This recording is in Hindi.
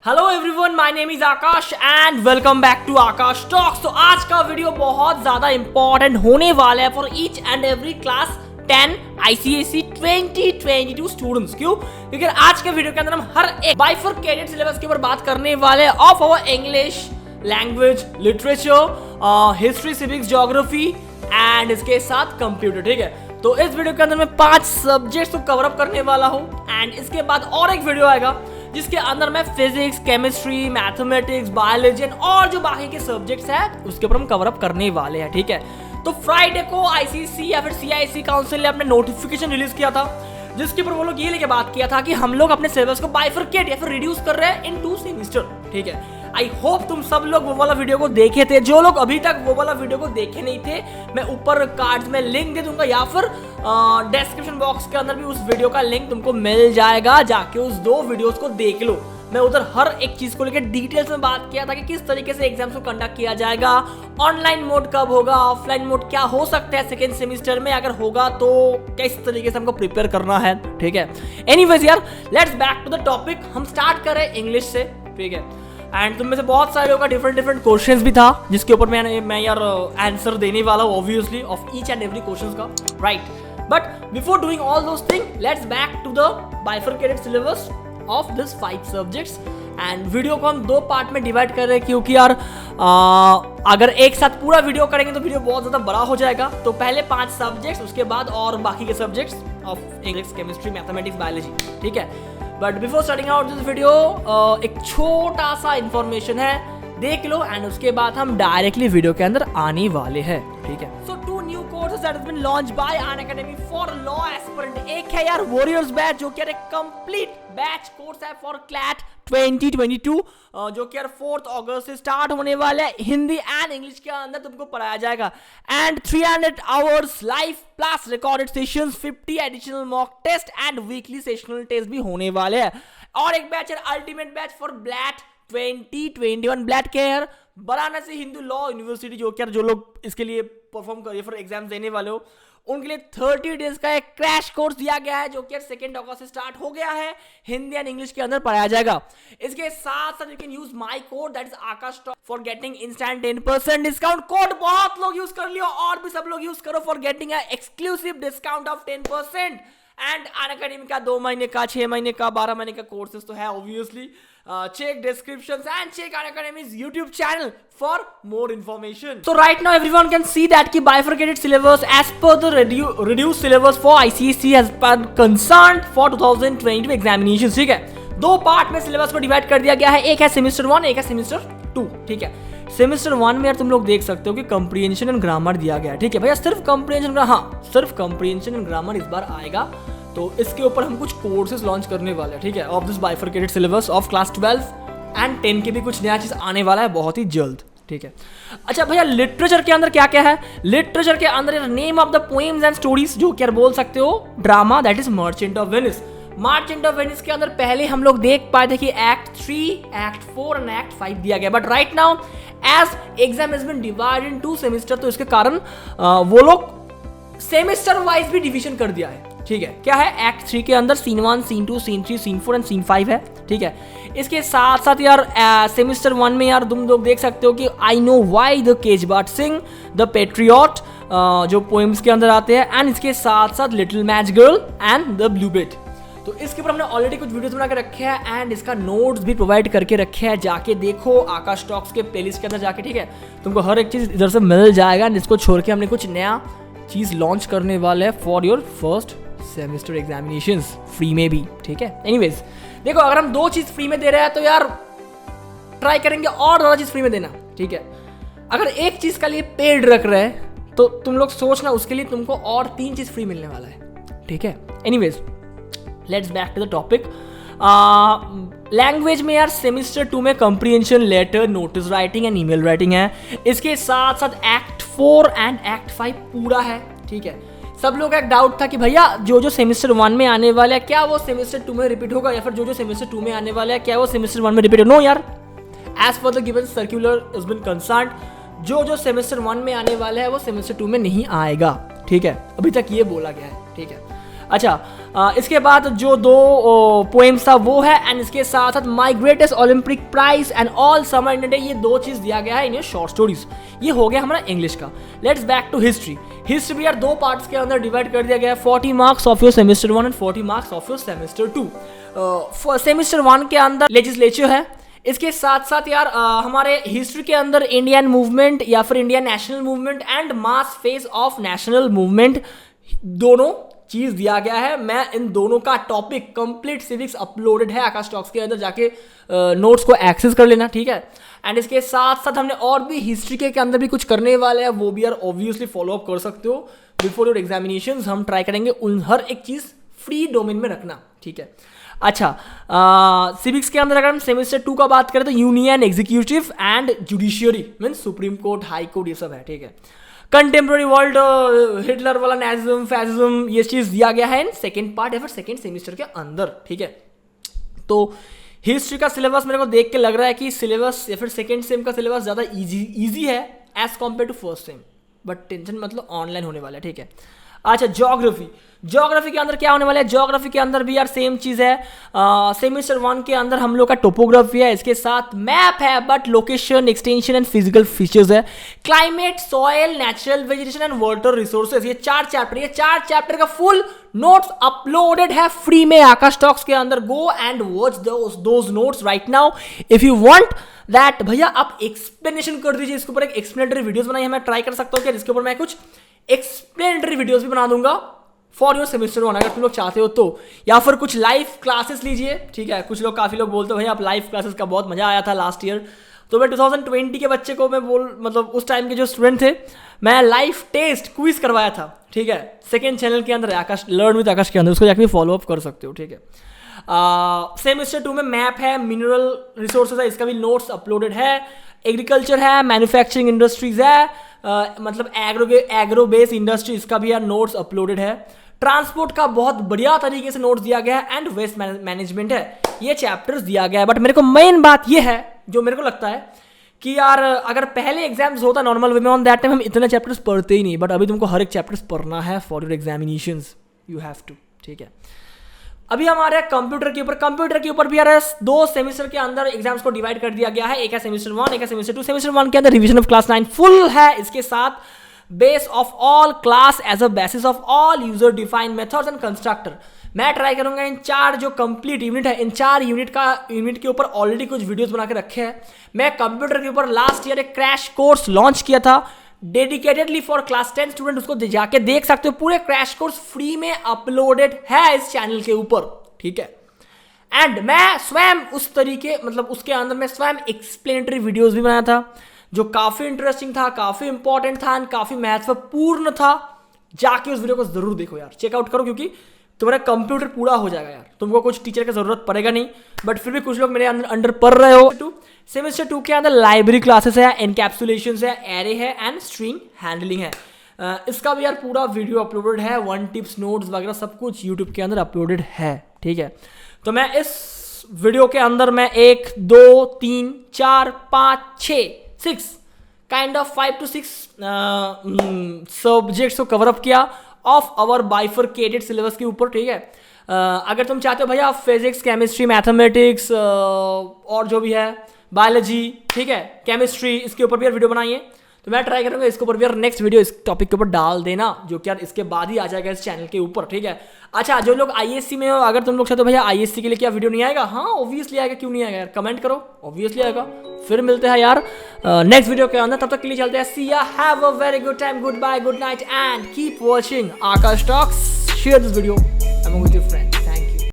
Hello everyone, my name is Akash and welcome back to Akash talks. तो आज का वीडियो बहुत ज्यादा इंपॉर्टेंट होने वाला है for each and every class 10 ICSE 2022 students. क्यों? क्योंकि आज के वीडियो के अंदर हम हर एक बाइफरकेटेड सिलेबस के ऊपर बात करने वाले हैं of our English language, literature, history, civics, geography and इसके साथ कंप्यूटर। ठीक है, तो इस वीडियो के अंदर मैं 5 सब्जेक्ट्स को कवर अप करने वाला हूँ एंड इसके बाद और एक वीडियो आएगा जिसके अंदर मैं फिजिक्स, केमिस्ट्री, मैथमेटिक्स, बायोलॉजी और जो बाकी के सब्जेक्ट्स हैं उसके ऊपर हम कवर अप करने वाले हैं। ठीक है, तो फ्राइडे को ICSE या फिर CISE काउंसिल ने अपने नोटिफिकेशन रिलीज किया था जिसके ऊपर वो लोग ये लेके बात किया था कि हम लोग अपने सिलेबस को बाइफरकेट या फिर रिड्यूस कर रहे हैं इन 2 सेमेस्टर। ठीक है, आई होप तुम सब लोग वो वाला वीडियो को देखे थे। जो लोग अभी तक वो वाला वीडियो को देखे नहीं थे, मैं ऊपर कार्ड्स में लिंक दे दूंगा या फिर डिस्क्रिप्शन बॉक्स के अंदर भी उस वीडियो का लिंक तुमको मिल जाएगा। जाके उस 2 वीडियोस को देख लो। मैं उधर हर एक चीज को लेकर डिटेल्स में बात किया था कि किस तरीके से एग्जाम्स को कंडक्ट किया जाएगा, ऑनलाइन मोड कब होगा, ऑफलाइन मोड क्या हो सकता है सेकेंड सेमेस्टर में, अगर होगा तो किस तरीके से हमको प्रिपेयर करना है। ठीक है, एनीवेज यार, let's back to the topic. हम स्टार्ट करें इंग्लिश से। ठीक है, एंड तुम में से बहुत सारे लोगों का डिफरेंट क्वेश्चंस भी था जिसके ऊपर मैं यार आंसर देने वाला हूँ obviously of each and every questions का, right. But before doing all those thing, let's back to the bifurcated syllabus of this 5 subjects. And video को हम 2 पार्ट में डिवाइड कर रहे हैं क्योंकि यार अगर एक साथ पूरा वीडियो करेंगे तो वीडियो बहुत ज़्यादा बड़ा हो जाएगा। तो पहले 5 सब्जेक्ट्स, उसके बाद और बाकी के subjects of English, chemistry, mathematics, biology. ठीक है, but before starting out this video एक छोटा सा इंफॉर्मेशन है, देख लो एंड उसके बाद हम डायरेक्टली वीडियो के अंदर आने वाले हैं। ठीक है, so 2 new courses that has been launched by Unacademy for law aspirant. एक है यार वॉरियर्स बैच जो कि एक कंप्लीट बैच कोर्स है फॉर CLAT 2022 जो कि यार 4 अगस्त से स्टार्ट होने वाला है। हिंदी एंड इंग्लिश के अंदर तुमको पढ़ाया जाएगा and 300 hours live plus recorded sessions, 50 additional mock test and weekly sessional test भी होने वाले हैं। और एक बैच है ultimate batch for BLAT 2021। BLAT के यार वाराणसी हिंदू लॉ यूनिवर्सिटी जो कि यार जो लोग इसके लिए परफॉर्म करिए फिर एग्जाम देने वाले हो उनके लिए 30 डेज का एक क्रैश कोर्स दिया गया है जो कि 2 अगस्त से स्टार्ट हो गया है। हिंदी एंड इंग्लिश के अंदर पढ़ाया जाएगा। इसके साथ साथ you can use my code that is AKASHTALKS for getting instant 10% discount. Code बहुत लोग यूज कर लियो और भी सब लोग यूज करो for getting a exclusive discount of 10%। And Unacademy का 2 महीने का, 6 महीने का, 12 महीने का कोर्सेज तो है obviously. Check descriptions and check Unacademy's YouTube channel for more information. So right now everyone can see that ki bifurcated syllabus as per the reduced syllabus for ICSE has been concerned for 2022 examinations. ठीक है, 2 पार्ट में सिलेबस को डिवाइड कर दिया गया है। एक है सेमेस्टर 1, एक है सेमेस्टर 2। ठीक है, सेमेस्टर 1 में यार तुम लोग देख सकते हो कि कंप्रीहेंशन एंड ग्रामर दिया गया है। ठीक है भैया, सिर्फ कंप्रीहेंशन, हाँ सिर्फ कंप्रीहेंशन एंड ग्रामर इस बार आएगा। तो इसके ऊपर हम कुछ कोर्सेज लॉन्च करने वाले हैं। ठीक है, of this bifurcated syllabus of class 12 and 10 के भी कुछ नया चीज आने वाला है बहुत ही जल्द। ठीक है, अच्छा भैया लिटरेचर के अंदर क्या क्या है? लिटरेचर के अंदर name of the poems and stories जो क्या बोल सकते हो, drama that is merchant of Venice. Merchant of Venice के अंदर पहले हम लोग देख पाए थे कि एक्ट 3, एक्ट 4 एंड एक्ट 5 दिया गया, but right now as exam has been divided in 2 semester तो इसके कारण वो लोग सेमेस्टर वाइज भी डिवीजन कर दिया है। ठीक है, क्या है? एक्ट 3 के अंदर scene 1, scene 2, scene 3, scene 4 and scene 5 है। ठीक है, इसके साथ साथ यार सेमेस्टर 1 में यार तुम लोग देख सकते हो कि I know why the cage bird sings, the patriot जो पोएम्स के अंदर आते हैं एंड इसके साथ साथ little match girl and the blue bead. तो इसके ऊपर हमने ऑलरेडी कुछ वीडियोस बना के रखे हैं एंड इसका नोट्स भी प्रोवाइड करके रखे हैं। जाके देखो आकाश टॉक्स के प्लेलिस्ट के अंदर जाके। ठीक है, तुमको हर एक चीज़ इधर से मिल जाएगा एंड इसको छोड़ के हमने कुछ नया चीज़ लॉन्च करने वाले हैं for your first semester examinations free में भी। ठीक है, एनीवेज देखो अगर हम 2 चीज़ फ्री में दे रहे हैं तो यार ट्राई करेंगे और ज़्यादा चीज़ फ्री में देना। ठीक है, अगर एक चीज़ का लिए पेड रख रहे हैं तो तुम लोग सोचना उसके लिए तुमको और 3 चीज़ फ्री मिलने वाला है। ठीक है, anyways let's back to the topic. Language में यार सेमेस्टर 2 में comprehension, letter, notice writing and email writing है। इसके साथ साथ एक्ट 4 एंड एक्ट 5 पूरा है। ठीक है, सब लोग का एक डाउट था कि भैया जो जो सेमेस्टर 1 में आने वाला है क्या वो सेमेस्टर 2 में रिपीट होगा या फिर जो जो सेमेस्टर 2 में आने वाला है क्या वो सेमेस्टर 1 में रिपीट होगा? नो यार, as per the given circular is been concerned, जो जो सेमेस्टर 1 में आने वाला है वो सेमेस्टर 2 में नहीं आएगा। ठीक है, अभी तक ये बोला गया है। ठीक है, अच्छा इसके बाद जो दो पोएम्स था वो है, एंड इसके साथ साथ my greatest Olympic prize and all summer in day, ये दो चीज़ दिया गया है इन शॉर्ट स्टोरीज। ये हो गया हमारा इंग्लिश का। Let's back to history. History भी यार दो पार्ट्स के अंदर डिवाइड कर दिया गया है, 40 marks of your semester 1 and 40 marks of your semester 2। Semester 1 के अंदर लेजिस्लेचर है, इसके साथ साथ यार हमारे हिस्ट्री के अंदर इंडियन मूवमेंट या फिर Indian national movement and mass phase of national movement, दोनों चीज दिया गया है। मैं इन दोनों का टॉपिक कंप्लीट सिविक्स अपलोडेड है आकाश टॉक्स के अंदर, जाके नोट्स को एक्सेस कर लेना, ठीक है। एंड इसके साथ साथ हमने और भी हिस्ट्री के अंदर भी कुछ करने वाले हैं, वो भी यार ऑब्वियसली फॉलो अप कर सकते हो बिफोर योर एग्जामिनेशंस। हम ट्राई करेंगे उन हर एक चीज़ फ्री डोमेन में रखना, ठीक है। अच्छा, सिविक्स के अंदर अगर हम सेमेस्टर 2 का बात करें तो union, executive and judiciary means supreme court, high court, ये सब है, ठीक है। कंटेम्प्रेरी वर्ल्ड, हिटलर वाला नेज़िज्म, फैसिज्म, ये चीज़ दिया गया है इन सेकेंड पार्ट या फिर सेकेंड सेमेस्टर के अंदर, ठीक है। तो हिस्ट्री का सिलेबस मेरे को देख के लग रहा है कि सिलेबस या फिर सेकेंड सेम का सिलेबस ज़्यादा ईजी है as compare to first sem, but tension मतलब ऑनलाइन होने वाला है, ठीक है। अच्छा, ज्योग्राफी के अंदर क्या होने वाला है? ज्योग्राफी के अंदर भी यार सेम चीज़ है। सेमेस्टर 1 के अंदर हम लोग का टोपोग्राफी है, इसके साथ मैप है but location, extension and physical features है। Climate, soil, natural vegetation and water resources, ये 4 चैप्टर का फुल नोट्स अपलोडेड है फ्री में आकाश टॉक्स के अंदर। Go and watch those notes right now if you want that. भैया आप एक्सप्लेनेशन कर दीजिए, इसके ऊपर एक एक्सप्लेनेटरी वीडियोस बनाई है, मैं ट्राई कर सकता हूँ कि इसके ऊपर मैं कुछ एक्सप्लेनेटरी वीडियोस भी बना दूंगा फॉर योर सेमेस्टर 1 अगर तुम लोग चाहते हो तो, या फिर कुछ लाइव क्लासेस लीजिए, ठीक है। कुछ लोग, काफ़ी लोग बोलते हैं भैया आप लाइव क्लासेस का बहुत मजा आया था लास्ट ईयर, तो मैं 2020 के बच्चे को मैं मतलब उस टाइम के जो स्टूडेंट थे, मैं लाइव टेस्ट क्विज करवाया था, ठीक है। सेकेंड चैनल के अंदर आकाश लर्न विद आकाश के अंदर, उसको जाकर फॉलो अप कर सकते हो, ठीक है। सेमेस्टर 2 में मैप है, मिनरल रिसोर्सेज है, इसका भी नोट्स अपलोडेड है। एग्रीकल्चर है, मैन्युफैक्चरिंग इंडस्ट्रीज है, मतलब एग्रो बेस इंडस्ट्री, इसका भी यार नोट्स अपलोडेड है। ट्रांसपोर्ट का बहुत बढ़िया तरीके से नोट्स दिया गया है एंड वेस्ट मैनेजमेंट है, ये चैप्टर्स दिया गया है। बट मेरे को मेन बात ये है जो मेरे को लगता है कि यार अगर पहले एग्जाम्स होता नॉर्मल वे में, ऑन दैट टाइम हम इतने चैप्टर्स पढ़ते ही नहीं, बट अभी तुमको हर एक चैप्टर्स पढ़ना है for your examinations, you have to, ठीक है। अभी हमारे कंप्यूटर के ऊपर भी यार 2 सेमेस्टर के अंदर एग्जाम्स को डिवाइड कर दिया गया है, एक है सेमेस्टर 1, एक है सेमेस्टर 2। सेमेस्टर 1 के अंदर रिवीजन ऑफ क्लास 9 फुल है, इसके साथ base of all class as a basis of all user defined methods and constructor. मैं ट्राई करूंगा इन 4 जो कंप्लीट यूनिट है, इन 4 यूनिट के ऊपर ऑलरेडी कुछ वीडियोस बना के रखे हैं। मैं कंप्यूटर के ऊपर लास्ट ईयर एक क्रैश कोर्स लॉन्च किया था डेडिकेटेडली फॉर क्लास 10 स्टूडेंट, उसको जाके देख सकते हो, पूरे क्रैश कोर्स फ्री में अपलोडेड है इस चैनल के ऊपर, ठीक है। एंड मैं स्वयं उस तरीके मतलब उसके अंदर मैं स्वयं एक्सप्लेनेटरी वीडियोस भी बनाया था जो काफ़ी इंटरेस्टिंग था, काफ़ी इंपॉर्टेंट था एंड काफ़ी महत्वपूर्ण था। जाके उस वीडियो को जरूर देखो यार, चेकआउट करो, क्योंकि तुम्हारा कंप्यूटर पूरा हो जाएगा यार, तुमको कुछ टीचर की जरूरत पड़ेगा नहीं, बट फिर भी कुछ लोग मेरे अंडर पढ़ रहे हो। सेमेस्टर 2 के अंदर लाइब्रेरी क्लासेस है, एनकैप्सुलेशंस है, एरे है एंड स्ट्रिंग हैंडलिंग है। इसका भी यार पूरा वीडियो अपलोडेड है, 1 टिप्स नोट्स वगैरह सब कुछ यूट्यूब के अंदर अपलोडेड है, ठीक है। तो मैं इस वीडियो के अंदर मैं 1 2 3 4 5 6 काइंड ऑफ 5 to 6 सब्जेक्ट्स को कवर अप किया ऑफ आवर बाइफरकेटेड सिलेबस के ऊपर, ठीक है। अगर तुम चाहते हो भैया फिजिक्स, केमिस्ट्री, मैथमेटिक्स और जो भी है बायोलॉजी, ठीक है, केमिस्ट्री, इसके ऊपर भी यार वीडियो बनाइए, तो मैं ट्राई करूंगा इसके ऊपर भी यार नेक्स्ट वीडियो इस टॉपिक के ऊपर डाल देना, जो कि यार इसके बाद ही आ जाएगा इस चैनल के ऊपर, ठीक है। अच्छा, जो लोग ICSE में हो, अगर तुम लोग चाहते हो भैया ICSE के लिए क्या वीडियो नहीं आएगा, हाँ ऑब्वियसली आएगा, क्यों नहीं आएगा यार, कमेंट करो, ऑब्वियसली आएगा। फिर मिलते हैं यार नेक्स्ट वीडियो के अंदर, तब तक के लिए चलते हैं, see ya, have a very good time, goodbye, good night and keep watching Akash talks. Share this video among with your friends.